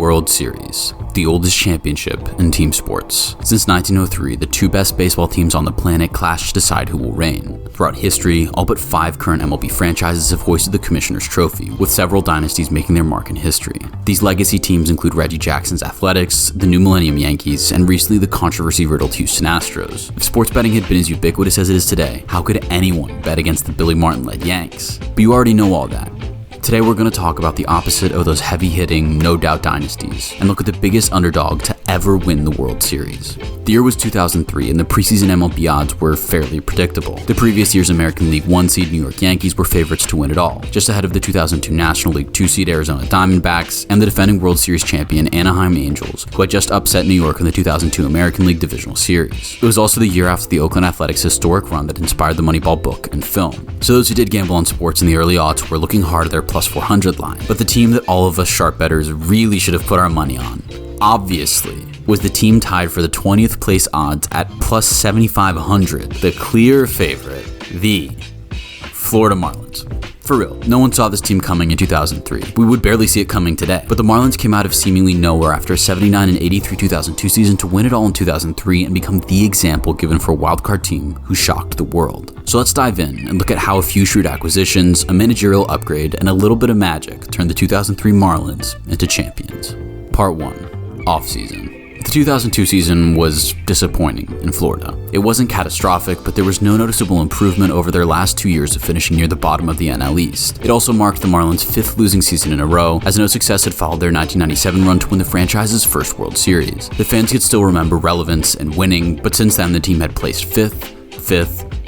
World Series, the oldest championship in team sports. Since 1903, the two best baseball teams on the planet clash to decide who will reign. Throughout history, all but 5 current MLB franchises have hoisted the Commissioner's Trophy, with several dynasties making their mark in history. These legacy teams include Reggie Jackson's Athletics, the New Millennium Yankees, and recently the controversy-riddled Houston Astros. If sports betting had been as ubiquitous as it is today, how could anyone bet against the Billy Martin-led Yanks? But you already know all that. Today we're going to talk about the opposite of those heavy-hitting, no-doubt dynasties, and look at the biggest underdog to ever win the World Series. The year was 2003, and the preseason MLB odds were fairly predictable. The previous year's American League 1 seed New York Yankees were favorites to win it all, just ahead of the 2002 National League 2 seed Arizona Diamondbacks and the defending World Series champion Anaheim Angels, who had just upset New York in the 2002 American League Divisional Series. It was also the year after the Oakland Athletics' historic run that inspired the Moneyball book and film. So those who did gamble on sports in the early aughts were looking hard at their plus 400 line, but the team that all of us sharp bettors really should have put our money on, obviously, was the team tied for the 20th place odds at plus 7,500, the clear favorite, the Florida Marlins. For real, no one saw this team coming in 2003. We would barely see it coming today, but the Marlins came out of seemingly nowhere after a 79 and 83 2002 season to win it all in 2003 and become the example given for a wildcard team who shocked the world. So let's dive in and look at how a few shrewd acquisitions, a managerial upgrade, and a little bit of magic turned the 2003 Marlins into champions. Part 1. Offseason. The 2002 season was disappointing in Florida. It wasn't catastrophic, but there was no noticeable improvement over their last 2 years of finishing near the bottom of the NL East. It also marked the Marlins' 5th losing season in a row, as no success had followed their 1997 run to win the franchise's first World Series. The fans could still remember relevance and winning, but since then the team had placed 5th,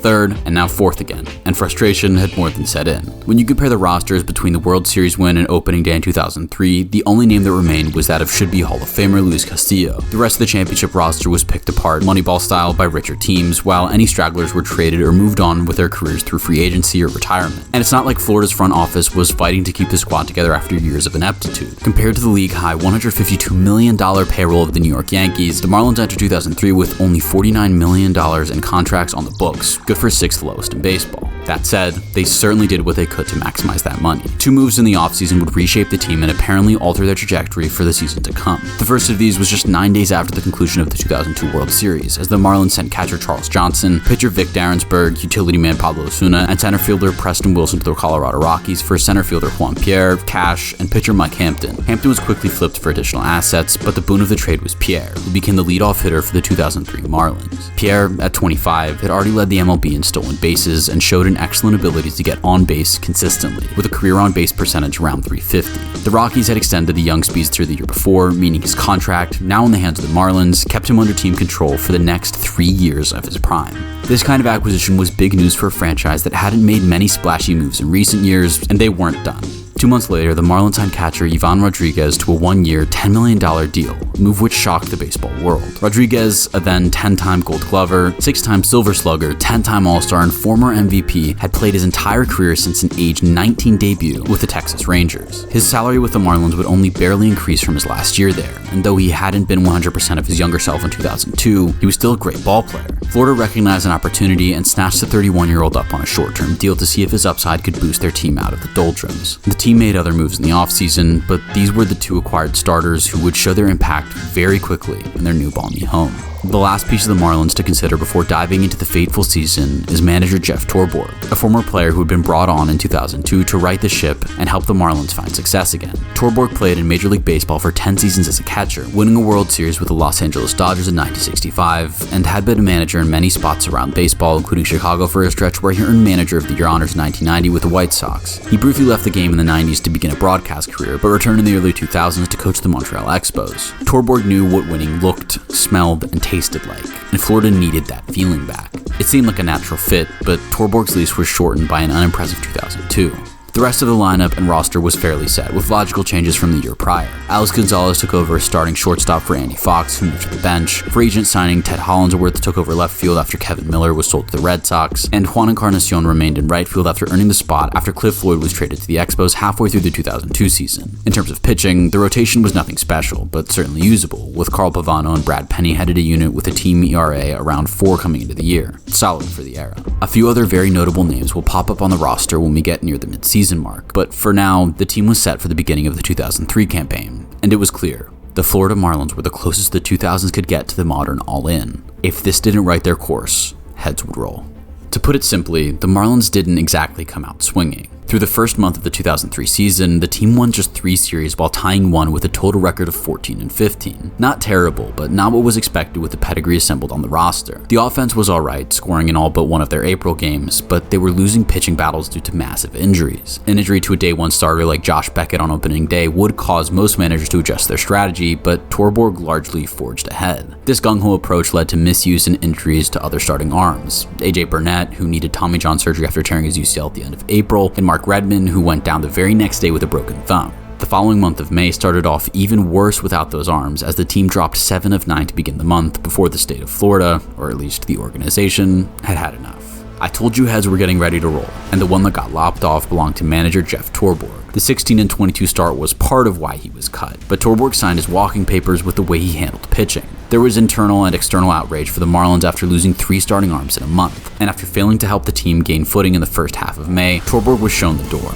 3rd, and now 4th again, and frustration had more than set in. When you compare the rosters between the World Series win and opening day in 2003, the only name that remained was that of should-be Hall of Famer Luis Castillo. The rest of the championship roster was picked apart, Moneyball style, by richer teams, while any stragglers were traded or moved on with their careers through free agency or retirement. And it's not like Florida's front office was fighting to keep the squad together after years of ineptitude. Compared to the league-high $152 million payroll of the New York Yankees, the Marlins entered 2003 with only $49 million in contracts on the books, good for 6th lowest in baseball. That said, they certainly did what they could to maximize that money. 2 moves in the offseason would reshape the team and apparently alter their trajectory for the season to come. The first of these was just 9 days after the conclusion of the 2002 World Series, as the Marlins sent catcher Charles Johnson, pitcher Vic Darrensburg, utility man Pablo Osuna, and center fielder Preston Wilson to the Colorado Rockies for center fielder Juan Pierre, Cash, and pitcher Mike Hampton. Hampton was quickly flipped for additional assets, but the boon of the trade was Pierre, who became the leadoff hitter for the 2003 Marlins. Pierre, at 25, had already led the MLB in stolen bases and showed an excellent ability to get on base consistently, with a career on base percentage around .350. The Rockies had extended the young speedster the year before, meaning his contract, now in the hands of the Marlins, kept him under team control for the next 3 years of his prime. This kind of acquisition was big news for a franchise that hadn't made many splashy moves in recent years, and they weren't done. 2 months later, the Marlins signed catcher Ivan Rodriguez to a 1-year, $10 million deal, a move which shocked the baseball world. Rodriguez, a then 10-time Gold Glover, 6-time Silver Slugger, 10-time All-Star, and former MVP, had played his entire career since an age 19 debut with the Texas Rangers. His salary with the Marlins would only barely increase from his last year there, and though he hadn't been 100% of his younger self in 2002, he was still a great ball player. Florida recognized an opportunity and snatched the 31-year-old up on a short-term deal to see if his upside could boost their team out of the doldrums. The team made other moves in the offseason, but these were the 2 acquired starters who would show their impact very quickly in their new balmy home. The last piece of the Marlins to consider before diving into the fateful season is manager Jeff Torborg, a former player who had been brought on in 2002 to right the ship and help the Marlins find success again. Torborg played in Major League Baseball for 10 seasons as a catcher, winning a World Series with the Los Angeles Dodgers in 1965, and had been a manager in many spots around baseball, including Chicago for a stretch where he earned Manager of the Year honors in 1990 with the White Sox. He briefly left the game in the 90s to begin a broadcast career, but returned in the early 2000s to coach the Montreal Expos. Torborg knew what winning looked, smelled, and tasted like, and Florida needed that feeling back. It seemed like a natural fit, but Torborg's leash was shortened by an unimpressive 2002. The rest of the lineup and roster was fairly set, with logical changes from the year prior. Alex Gonzalez took over as starting shortstop for Andy Fox, who moved to the bench. Free agent signing Ted Hollinsworth took over left field after Kevin Miller was sold to the Red Sox, and Juan Encarnacion remained in right field after earning the spot after Cliff Floyd was traded to the Expos halfway through the 2002 season. In terms of pitching, the rotation was nothing special, but certainly usable, with Carl Pavano and Brad Penny headed a unit with a team ERA around 4 coming into the year. Solid for the era. A few other very notable names will pop up on the roster when we get near the mid-season mark, but for now, the team was set for the beginning of the 2003 campaign, And it was clear, the Florida Marlins were the closest the 2000s could get to the modern all-in. If this didn't write their course, heads would roll. To put it simply, the Marlins didn't exactly come out swinging. Through the first month of the 2003 season, the team won just 3 series while tying one with a total record of 14-15. Not terrible, but not what was expected with the pedigree assembled on the roster. The offense was alright, scoring in all but one of their April games, but they were losing pitching battles due to massive injuries. An injury to a day one starter like Josh Beckett on opening day would cause most managers to adjust their strategy, but Torborg largely forged ahead. This gung-ho approach led to misuse and injuries to other starting arms. AJ Burnett, who needed Tommy John surgery after tearing his UCL at the end of April, and Mark Redmond, who went down the very next day with a broken thumb. The following month of May started off even worse without those arms, as the team dropped 7 of 9 to begin the month before the state of Florida, or at least the organization, had had enough. I told you heads were getting ready to roll, and the one that got lopped off belonged to manager Jeff Torborg. The 16-22 start was part of why he was cut, but Torborg signed his walking papers with the way he handled pitching. There was internal and external outrage for the Marlins after losing 3 starting arms in a month, and after failing to help the team gain footing in the first half of May, Torborg was shown the door.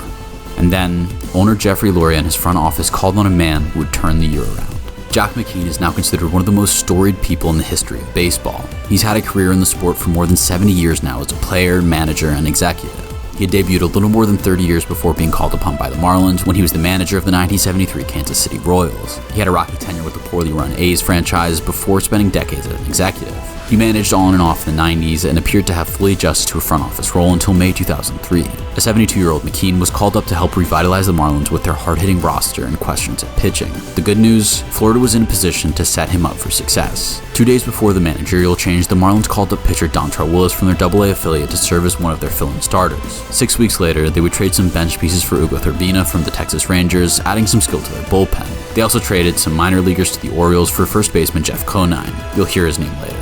And then, owner Jeffrey Loria and his front office called on a man who would turn the year around. Jack McKean is now considered one of the most storied people in the history of baseball. He's had a career in the sport for more than 70 years now as a player, manager, and executive. He had debuted a little more than 30 years before being called upon by the Marlins when he was the manager of the 1973 Kansas City Royals. He had a rocky tenure with the poorly run A's franchise before spending decades as an executive. He managed on and off in the 90s and appeared to have fully adjusted to a front office role until May 2003. A 72-year-old McKean was called up to help revitalize the Marlins with their hard-hitting roster and questions at pitching. The good news, Florida was in a position to set him up for success. 2 days before the managerial change, the Marlins called up pitcher Dontrelle Willis from their AA affiliate to serve as one of their fill-in starters. 6 weeks later, they would trade some bench pieces for Hugo Turbina from the Texas Rangers, adding some skill to their bullpen. They also traded some minor leaguers to the Orioles for first baseman Jeff Conine. You'll hear his name later.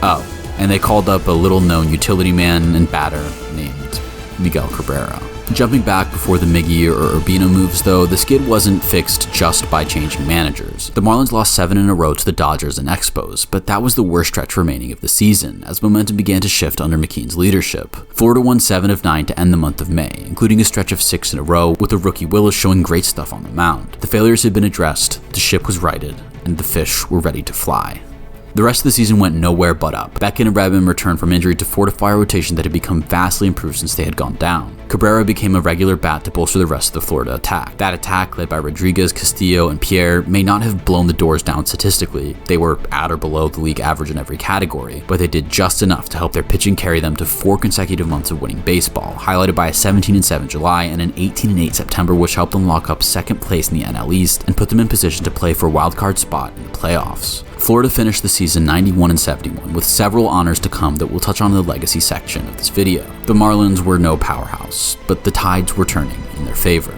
Oh, and they called up a little-known utility man and batter named Miguel Cabrera. Jumping back before the Miggy or Urbina moves though, the skid wasn't fixed just by changing managers. The Marlins lost 7 in a row to the Dodgers and Expos, but that was the worst stretch remaining of the season, as momentum began to shift under McKean's leadership. Florida won 7 of 9 to end the month of May, including a stretch of 6 in a row, with the rookie Willis showing great stuff on the mound. The failures had been addressed, the ship was righted, and the fish were ready to fly. The rest of the season went nowhere but up. Beckett and Redmond returned from injury to fortify a rotation that had become vastly improved since they had gone down. Cabrera became a regular bat to bolster the rest of the Florida attack. That attack, led by Rodriguez, Castillo, and Pierre, may not have blown the doors down statistically. They were at or below the league average in every category, but they did just enough to help their pitching carry them to 4 consecutive months of winning baseball, highlighted by a 17-7 July and an 18-8 September, which helped them lock up second place in the NL East and put them in position to play for a wildcard spot in the playoffs. Florida finished the season 91-71, with several honors to come that we'll touch on in the legacy section of this video. The Marlins were no powerhouse, but the tides were turning in their favor.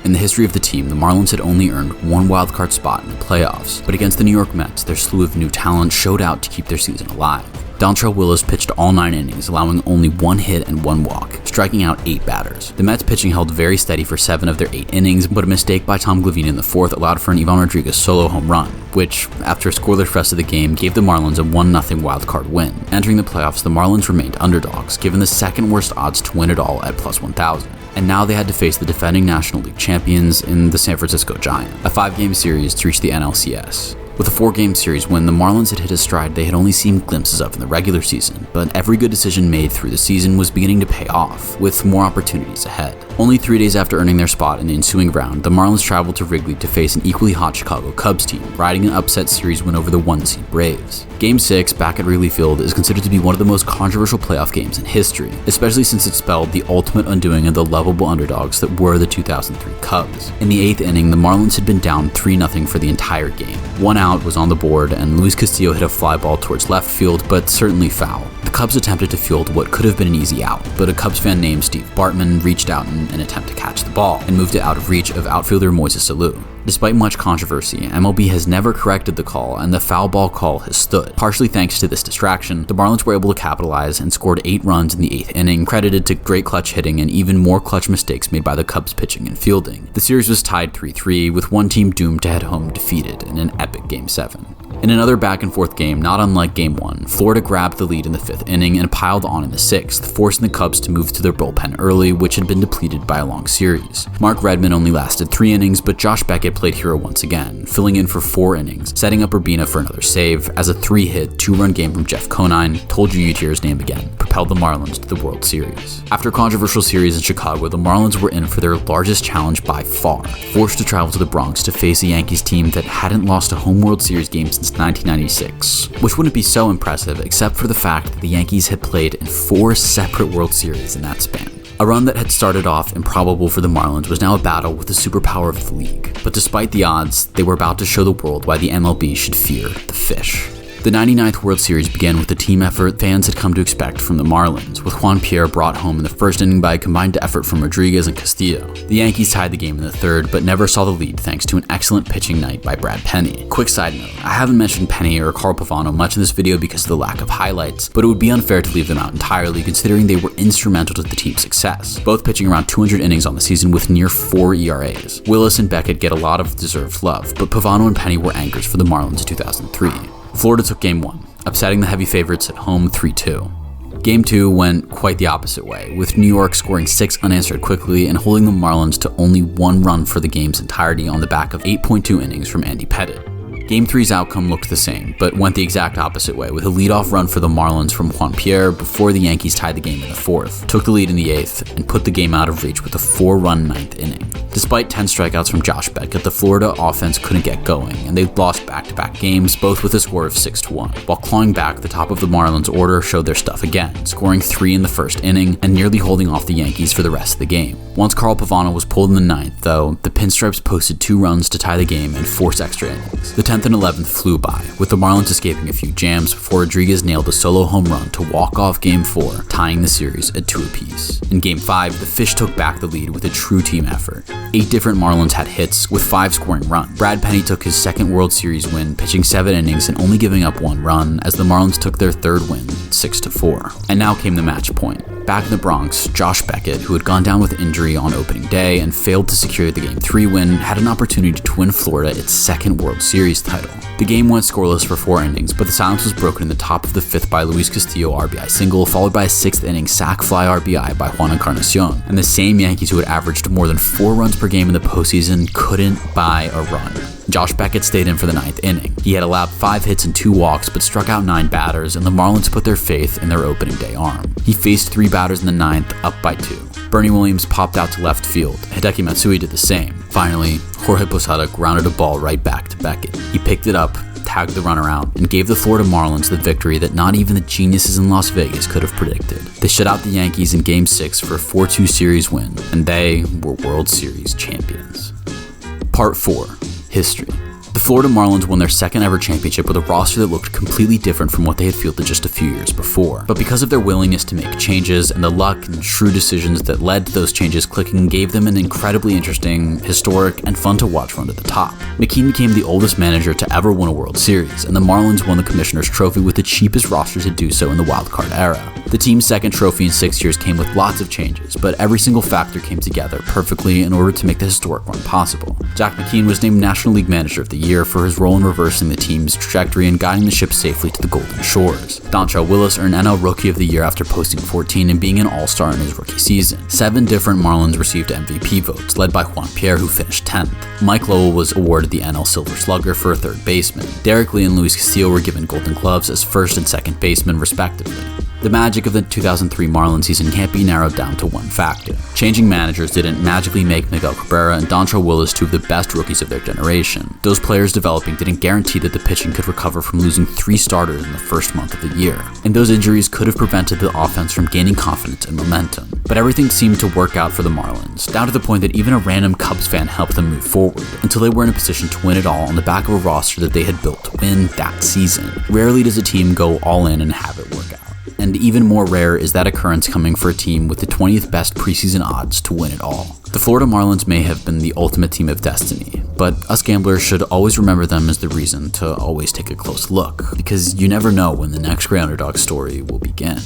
In the history of the team, the Marlins had only earned 1 wildcard spot in the playoffs, but against the New York Mets, their slew of new talent showed out to keep their season alive. Dontrelle Willis pitched all 9 innings, allowing only 1 hit and 1 walk, striking out 8 batters. The Mets pitching held very steady for 7 of their 8 innings, but a mistake by Tom Glavine in the 4th allowed for an Ivan Rodriguez solo home run, which, after a scoreless rest of the game, gave the Marlins a 1-0 wildcard win. Entering the playoffs, the Marlins remained underdogs, given the second worst odds to win it all at plus 1,000. And now they had to face the defending National League champions in the San Francisco Giants, a 5-game series to reach the NLCS. With a 4-game series win, the Marlins had hit a stride they had only seen glimpses of in the regular season, but every good decision made through the season was beginning to pay off, with more opportunities ahead. Only 3 days after earning their spot in the ensuing round, the Marlins traveled to Wrigley to face an equally hot Chicago Cubs team, riding an upset series win over the 1-seed Braves. Game 6, back at Wrigley Field, is considered to be one of the most controversial playoff games in history, especially since it spelled the ultimate undoing of the lovable underdogs that were the 2003 Cubs. In the 8th inning, the Marlins had been down 3-0 for the entire game. 1 out was on the board, and Luis Castillo hit a fly ball towards left field, but certainly foul. The Cubs attempted to field what could have been an easy out, but a Cubs fan named Steve Bartman reached out in an attempt to catch the ball, and moved it out of reach of outfielder Moises Alou. Despite much controversy, MLB has never corrected the call, and the foul ball call has stood. Partially thanks to this distraction, the Marlins were able to capitalize and scored 8 runs in the 8th inning, credited to great clutch hitting and even more clutch mistakes made by the Cubs pitching and fielding. The series was tied 3-3, with one team doomed to head home defeated in an epic Game 7. In another back-and-forth game, not unlike Game 1, Florida grabbed the lead in the 5th inning and piled on in the 6th, forcing the Cubs to move to their bullpen early, which had been depleted by a long series. Mark Redmond only lasted 3 innings, but Josh Beckett played hero once again, filling in for 4 innings, setting up Urbina for another save, as a 3-hit, 2-run game from Jeff Conine, told you you'd hear his name again, propelled the Marlins to the World Series. After a controversial series in Chicago, the Marlins were in for their largest challenge by far, forced to travel to the Bronx to face a Yankees team that hadn't lost a home World Series game since 1996, which wouldn't be so impressive except for the fact that the Yankees had played in 4 separate World Series in that span. A run that had started off improbable for the Marlins was now a battle with the superpower of the league, but despite the odds, they were about to show the world why the MLB should fear the fish. The 99th World Series began with the team effort fans had come to expect from the Marlins, with Juan Pierre brought home in the first inning by a combined effort from Rodriguez and Castillo. The Yankees tied the game in the 3rd, but never saw the lead thanks to an excellent pitching night by Brad Penny. Quick side note, I haven't mentioned Penny or Carl Pavano much in this video because of the lack of highlights, but it would be unfair to leave them out entirely considering they were instrumental to the team's success, both pitching around 200 innings on the season with near 4 ERAs. Willis and Beckett get a lot of deserved love, but Pavano and Penny were anchors for the Marlins in 2003. Florida took Game 1, upsetting the heavy favorites at home 3-2. Game 2 went quite the opposite way, with New York scoring 6 unanswered quickly and holding the Marlins to only 1 run for the game's entirety on the back of 8.2 innings from Andy Pettitte. Game 3's outcome looked the same, but went the exact opposite way, with a leadoff run for the Marlins from Juan Pierre before the Yankees tied the game in the 4th, took the lead in the 8th, and put the game out of reach with a 4-run 9th inning. Despite 10 strikeouts from Josh Beckett, the Florida offense couldn't get going, and they lost back-to-back games, both with a score of 6-1. While clawing back, the top of the Marlins order showed their stuff again, scoring 3 in the 1st inning and nearly holding off the Yankees for the rest of the game. Once Carl Pavano was pulled in the 9th, though, the Pinstripes posted 2 runs to tie the game and force extra innings. The 10th and 11th flew by, with the Marlins escaping a few jams before Rodriguez nailed a solo home run to walk off Game 4, tying the series at 2 apiece. In Game 5, the Fish took back the lead with a true team effort. 8 different Marlins had hits, with 5 scoring runs. Brad Penny took his 2nd World Series win, pitching 7 innings and only giving up 1 run, as the Marlins took their 3rd win, 6-4. And now came the match point. Back in the Bronx, Josh Beckett, who had gone down with injury on opening day and failed to secure the Game 3 win, had an opportunity to win Florida its 2nd World Series title. The game went scoreless for 4 innings, but the silence was broken in the top of the 5th by Luis Castillo RBI single, followed by a 6th inning sac fly RBI by Juan Encarnacion. And the same Yankees who had averaged more than 4 runs per game in the postseason couldn't buy a run. Josh Beckett stayed in for the 9th inning. He had allowed 5 hits and 2 walks, but struck out 9 batters, and the Marlins put their faith in their opening day arm. He faced 3 batters in the 9th, up by 2. Bernie Williams popped out to left field. Hideki Matsui did the same. Finally, Jorge Posada grounded a ball right back to Beckett. He picked it up, tagged the runner out, and gave the Florida Marlins the victory that not even the geniuses in Las Vegas could have predicted. They shut out the Yankees in Game 6 for a 4-2 series win, and they were World Series champions. Part 4. History. The Florida Marlins won their 2nd ever championship with a roster that looked completely different from what they had fielded just a few years before. But because of their willingness to make changes and the luck and shrewd decisions that led to those changes clicking gave them an incredibly interesting, historic, and fun to watch run to the top. McKean became the oldest manager to ever win a World Series, and the Marlins won the Commissioner's Trophy with the cheapest roster to do so in the wildcard era. The team's 2nd trophy in 6 years came with lots of changes, but every single factor came together perfectly in order to make the historic run possible. Jack McKean was named National League Manager of the Year for his role in reversing the team's trajectory and guiding the ship safely to the Golden Shores. Dontrelle Willis earned NL Rookie of the Year after posting 14 and being an All-Star in his rookie season. 7 different Marlins received MVP votes, led by Juan Pierre, who finished 10th. Mike Lowell was awarded the NL Silver Slugger for a 3rd baseman. Derek Lee and Luis Castillo were given Golden Gloves as 1st and 2nd basemen, respectively. The magic of the 2003 Marlins season can't be narrowed down to one factor. Changing managers didn't magically make Miguel Cabrera and Dontrelle Willis 2 of the best rookies of their generation. Those players developing didn't guarantee that the pitching could recover from losing 3 starters in the first month of the year. And those injuries could have prevented the offense from gaining confidence and momentum. But everything seemed to work out for the Marlins, down to the point that even a random Cubs fan helped them move forward, until they were in a position to win it all on the back of a roster that they had built to win that season. Rarely does a team go all in and have it work out. And even more rare is that occurrence coming for a team with the 20th best preseason odds to win it all. The Florida Marlins may have been the ultimate team of destiny, but us gamblers should always remember them as the reason to always take a close look, because you never know when the next great underdog story will begin.